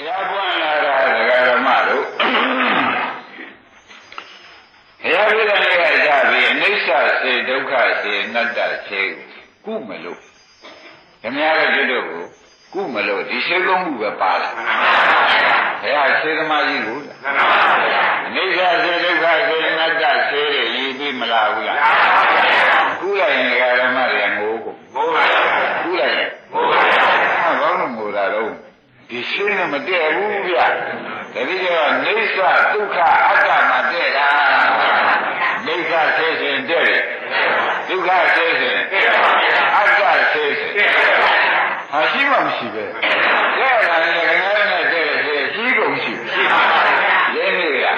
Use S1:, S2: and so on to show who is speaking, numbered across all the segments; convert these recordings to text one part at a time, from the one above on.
S1: တရားပွင့်လာတာဒကာဓမ္မတို့ဘုရားပြတဲ့နေ့ကကြပြီးအနိစ္စစေဒုက္ခစေအနတ္တစေကုမလို့ဓမ္မရကျွတ်တို့ကိုကုမလို့ဒီစေကုံမှုပဲပါလာဘုရားစေသမားကြီးကိုအနိစ္စစေဒုက္ခစေအနတ္တစေတွေရည်ပြီးမလားဘူးလားကုလိုက်ရင်ဒကာဓမ္မတွေကငိုးကုန်ကုလိုက်ရင်ဘာလို့ငိုတာတော့ဒီရှင်းနဲ့မတည့်ဘူးဗျာတတိယနိစ္စဒုက္ခအတ္တမှာတည့်တာနိစ္စဆဲစဉ်တည့်တယ်ဒုက္ခဆဲစဉ်အတ္တဆဲစဉ်ဟာရှိမှမရှိပဲတည့်တာလည်းငါးနဲ့တည့်တယ်ဆိုရှိကုန်ရှိရင်းနေလား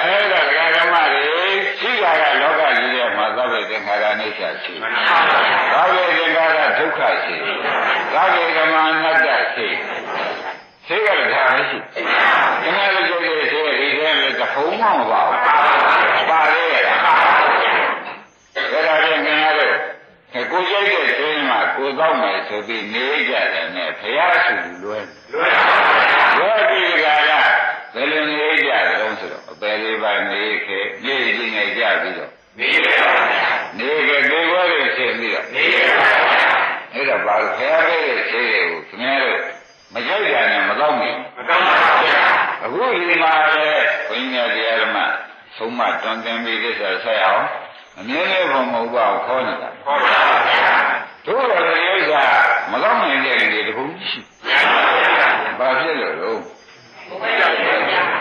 S1: အဲ့ဒါဓမ္မတွေရှိတာကလောကကြီးထဲမှာသဗ္ဗေသင်္ခါရနိစ္စရှိသဗ္ဗေသင်္ခါရဒုက္ခရှိသဗ္ဗေဓမ္မအနတ္တရှိသိကြတာမရှိခဏလေးကြည့်သေးတယ်ဒီထဲမှာတဖုံးမပါဘူးပါလေအဲ့ဒါလည်းငါတို့ကိုကြိုက်တဲ့သိမှာကိုတော့မယ်ဆိုပြီးနေကြတယ်နဲ့ဘုရားဆူလွယ်ပြီးကြလားဘယ်လိုနေကြတယ်လို့ဆိုတော့အပယ်လေးပါနေခဲ့နေကြည့်နေကြပြီးတော့နေပါနေခဲ့ဒီဘဝတွေဖြစ်ပြီးတော့နေပါအဲ့ဒါဘာလို့ဘုရားရဲ့သိတွေကိုခင်ဗျားတို့မကြိုက်တာနဲ့မတော့ဘူးအခုဒီမှာလေဘုန်းကြီးတရားဓမ္မသုံးမတွင်တင်ပြီးကိစ္စဆက်အောင်အမြဲတမ်းဘုံမဟုတ်ပါဘူးခေါ်နေတာတို့လည်းဒီဥစ္စာမတော့နိုင်တဲ့လူတွေတခုရှိဘာဖြစ်လို့လဲ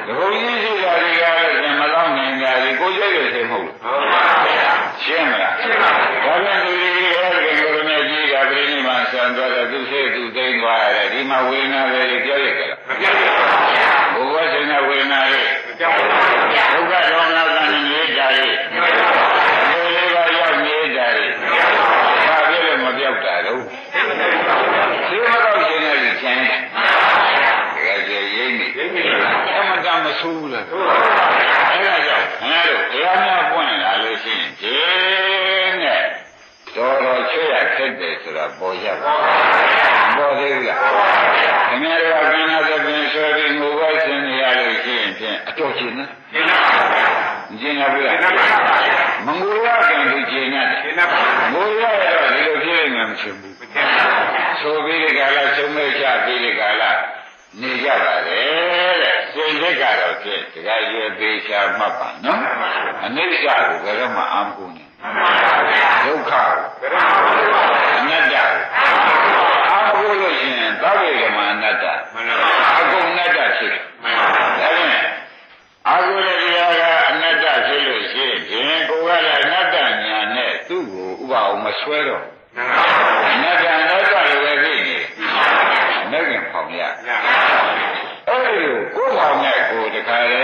S1: တခုကြီးရှိတာဒီကားလည်းမတော့နိုင်ကြဘူးကိုကြိုက်ရသေးမဟုတ်ဘူးရှင်းမလားဒါပြန်သူတွေရဲ့ဒီလိုနဲ့ကြီးတာပြိဋိမာဆံသွားတယ်သူစိတ်သူသိမ့်သွားတယ်ဒီမှာဝေဒနာတွေပြောရကြလားမပြောပါဘူးဘုရားရှင်ကဝေဒနာတွေမပြောပါဘူးဒုက္ခဒေါမနကနေနေကြတယ်ဒီလေးပါရောက်နေကြတယ်ဘာဖြစ်လို့မပြောက်တာတော့ဒီမတော့ရှင်ရဲ့ချမ်းတယ်တကယ်ရိမ့်နေအမှန်တမဆိုးလားအဲ့ဒါကြောင့်ငါတို့တရားများပွင့်လာလို့ရှိရင်ဒီနဲ့တော်တော်ချွတ်ရခက်တယ်ဆိုတာပေါ်ရပါပေါ်သေးဘူးလားခင်ဗျားတို့ကကံနာသဖြင့်ဆွဲပြီးငိုဝဲဆင်းနေရလို့ရှိရင်ဖြင့်အတော်ကျင်နော်ကျင်ပါဘူးလားမငိုရကံသူကျင်ရတယ်ငိုရတော့ဒီလိုဖြစ်နေမှမချင်ဘူးဆိုပြီးဒီကလာဆုံးမဲ့ချပြီးဒီကလာနေကြပါလေတဲ့စိတ်သက်ကတော့ဖြင့်တခါရွယ်သေးချာမှတ်ပါနော်အနိစ္စကိုဘယ်တော့မှအာမကုန်နဲ့ဒုက္ခအနတ္တအာမကုန်လို့ရှိရင်သဗ္ဗေဓမ္မအနတ္တအကုန်အနတ္တဖြစ်တယ်ဒါဖြင့်အာဟုရတရားကအနတ္တဖြစ်လို့ရှိရင်ကိုယ်ကလည်းအနတ္တညာနဲ့သူ့ကိုဥပအောင်မဆွဲတော့အနတ္တလိုပဲဖြစ်နေတယ်နဲ့ဖောင်ရအဲ့ဒီကိုယ်ဖောင်နဲ့ကိုယ်တခါလေ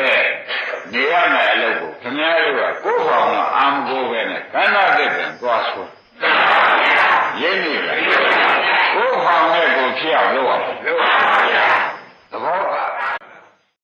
S1: နေရမယ်အလုပ်ကိုခင်ဗျားတို့ကကိုယ်ဖောင်တော့အာမကိုပဲနဲ့ခန္ဓာသစ်ပင်သွားဆွရင်းနေတယ်ကိုယ်ဖောင်နဲ့ကိုယ်ဖြစ်အောင်လုပ်အောင်သဘောပါ